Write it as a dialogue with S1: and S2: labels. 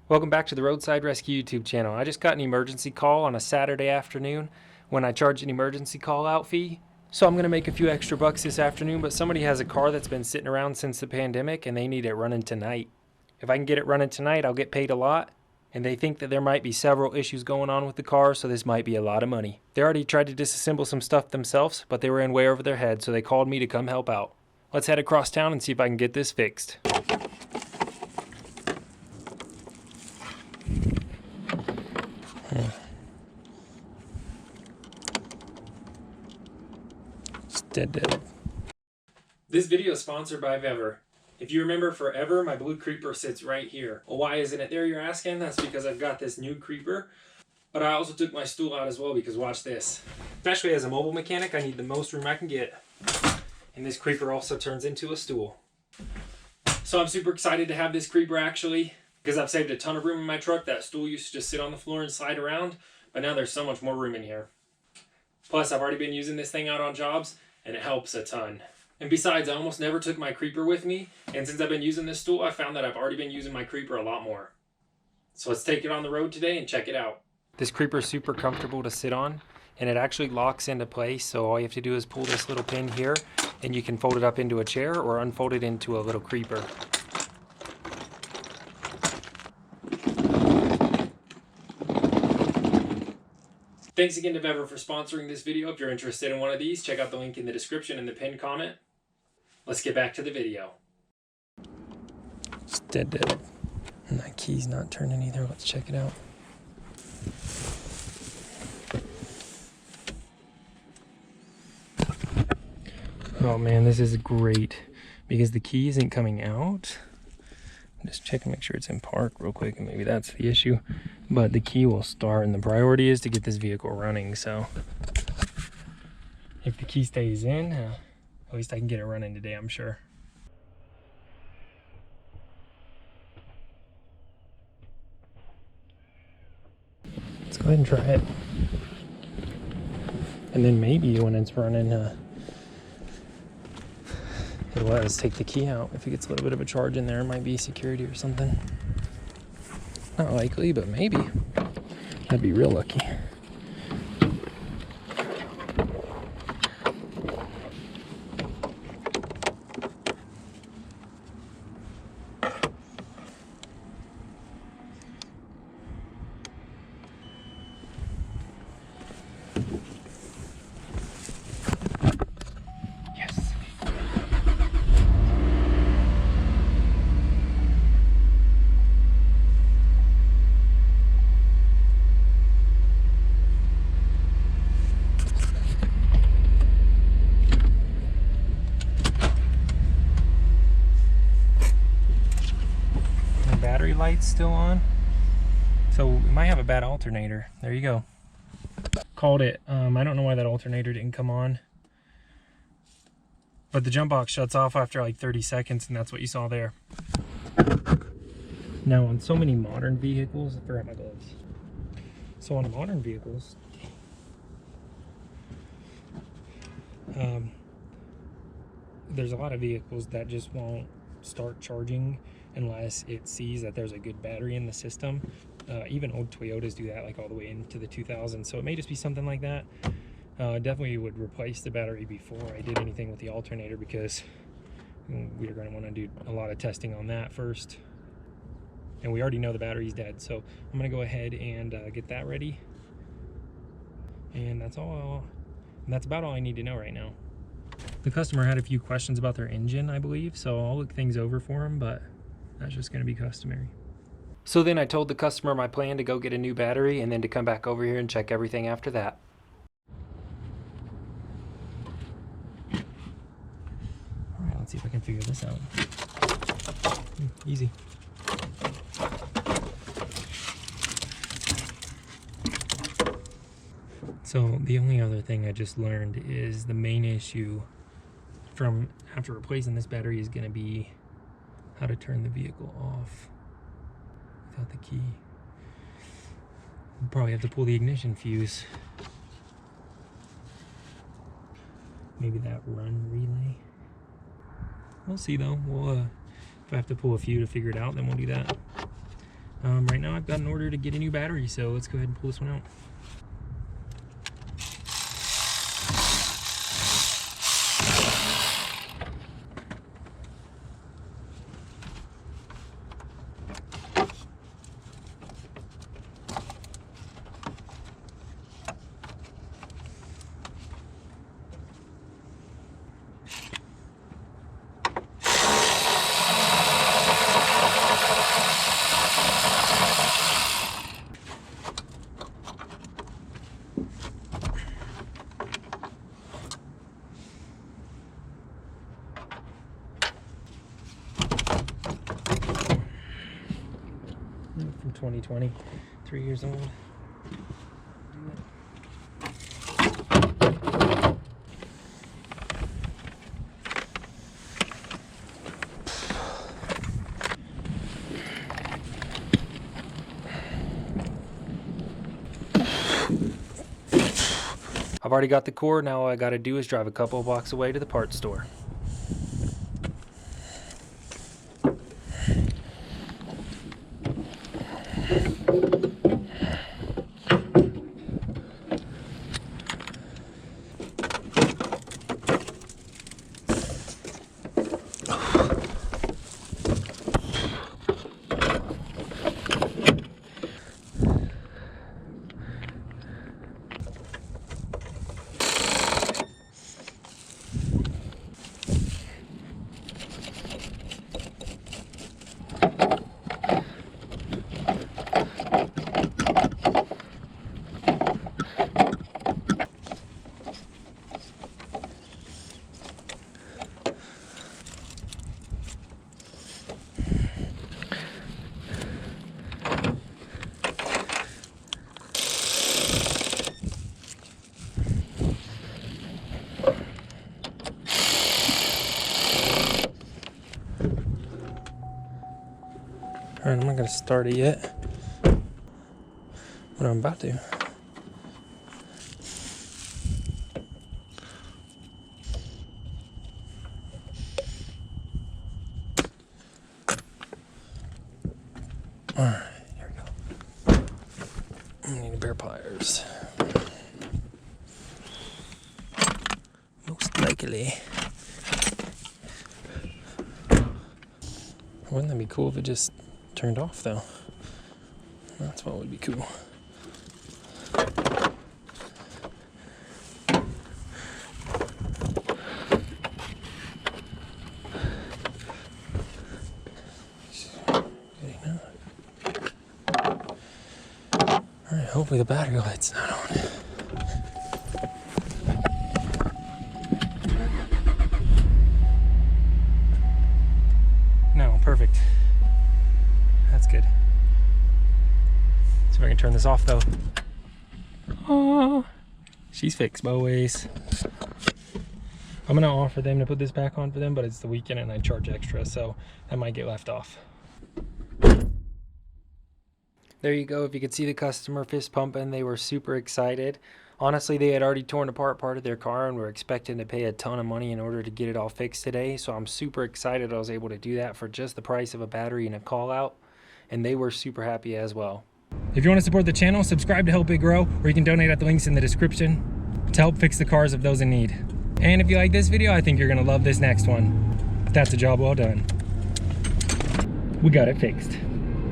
S1: Welcome back to the Roadside Rescue YouTube channel. I just got an emergency call on a Saturday afternoon when I charge an emergency call out fee. So I'm going to make a few extra bucks this afternoon, but somebody has a car that's been sitting around since the pandemic and they need it running tonight. If I can get it running tonight, I'll get paid a lot. And they think that there might be several issues going on with the car, so this might be a lot of money. They already tried to disassemble some stuff themselves, but they were in way over their head, so they called me to come help out. Let's head across town and see if I can get this fixed. It's dead. This video is sponsored by 𝕮𝖆𝖓𝖓. If you remember forever, my blue creeper sits right here. Well, why isn't it there, you're asking? That's because I've got this new creeper. But I also took my stool out as well because watch this. Especially as a mobile mechanic, I need the most room I can get. And this creeper also turns into a stool. So I'm super excited to have this creeper actually, because I've saved a ton of room in my truck. That stool used to just sit on the floor and slide around, but now there's so much more room in here. Plus, I've already been using this thing out on jobs, and it helps a ton. And besides, I almost never took my creeper with me, and since I've been using this stool, I found that I've already been using my creeper a lot more. So let's take it on the road today and check it out. This creeper is super comfortable to sit on, and it actually locks into place, so all you have to do is pull this little pin here, and you can fold it up into a chair or unfold it into a little creeper. Thanks again to 𝕮𝖆𝖓𝖓 for sponsoring this video. If you're interested in one of these, check out the link in the description and the pinned comment. Let's get back to the video. It's dead. And that key's not turning either. Let's check it out. Oh man, this is great because the key isn't coming out. Just check and make sure it's in park real quick, and maybe that's the issue. But the key will start, and the priority is to get this vehicle running. So if the key stays in, at least I can get it running today, I'm sure. Let's go ahead and try it. And then maybe when it's running, it'll let us take the key out. If it gets a little bit of a charge in there, it might be security or something. Not likely, but maybe. That'd be real lucky. Battery light's still on, so we might have a bad alternator. There you go. Called it. I don't know why that alternator didn't come on, but the jump box shuts off after like 30 seconds, and that's what you saw there. Now on so many modern vehicles, I forgot my gloves. So on modern vehicles, there's a lot of vehicles that just won't start charging unless it sees that there's a good battery in the system. Even old Toyotas do that, like all the way into the 2000s. So it may just be something like that. Definitely would replace the battery before I did anything with the alternator, because we are going to want to do a lot of testing on that first. And we already know the battery's dead, so I'm going to go ahead and get that ready. And that's all. And that's about all I need to know right now. The customer had a few questions about their engine, I believe, so I'll look things over for them, but that's just going to be customary. So then I told the customer my plan to go get a new battery and then to come back over here and check everything after that. Alright, let's see if I can figure this out. Easy. So the only other thing I just learned is the main issue from after replacing this battery is going to be how to turn the vehicle off without the key. We'll probably have to pull the ignition fuse. Maybe that run relay. We'll see though. We'll if I have to pull a few to figure it out, then we'll do that. Right now I've got an order to get a new battery, so let's go ahead and pull this one out. From 2020, 3 years old. I've already got the core. Now all I gotta do is drive a couple of blocks away to the parts store. Alright, I'm not gonna start it yet, but I'm about to. Alright, here we go. I need a pair of pliers. Most likely. Wouldn't that be cool if it just turned off though? That's what would be cool. Alright, hopefully the battery light's not on. No, perfect. That's good. See if I can turn this off though. Oh, she's fixed boys. I'm gonna offer them to put this back on for them, but it's the weekend and I charge extra, so that might get left off. There you go. If you could see the customer fist pumping, they were super excited. Honestly, they had already torn apart part of their car and were expecting to pay a ton of money in order to get it all fixed today. So I'm super excited I was able to do that for just the price of a battery and a call out. And they were super happy as well. If you want to support the channel, subscribe to Help It Grow, or you can donate at the links in the description to help fix the cars of those in need. And if you like this video, I think you're going to love this next one. That's a job well done. We got it fixed.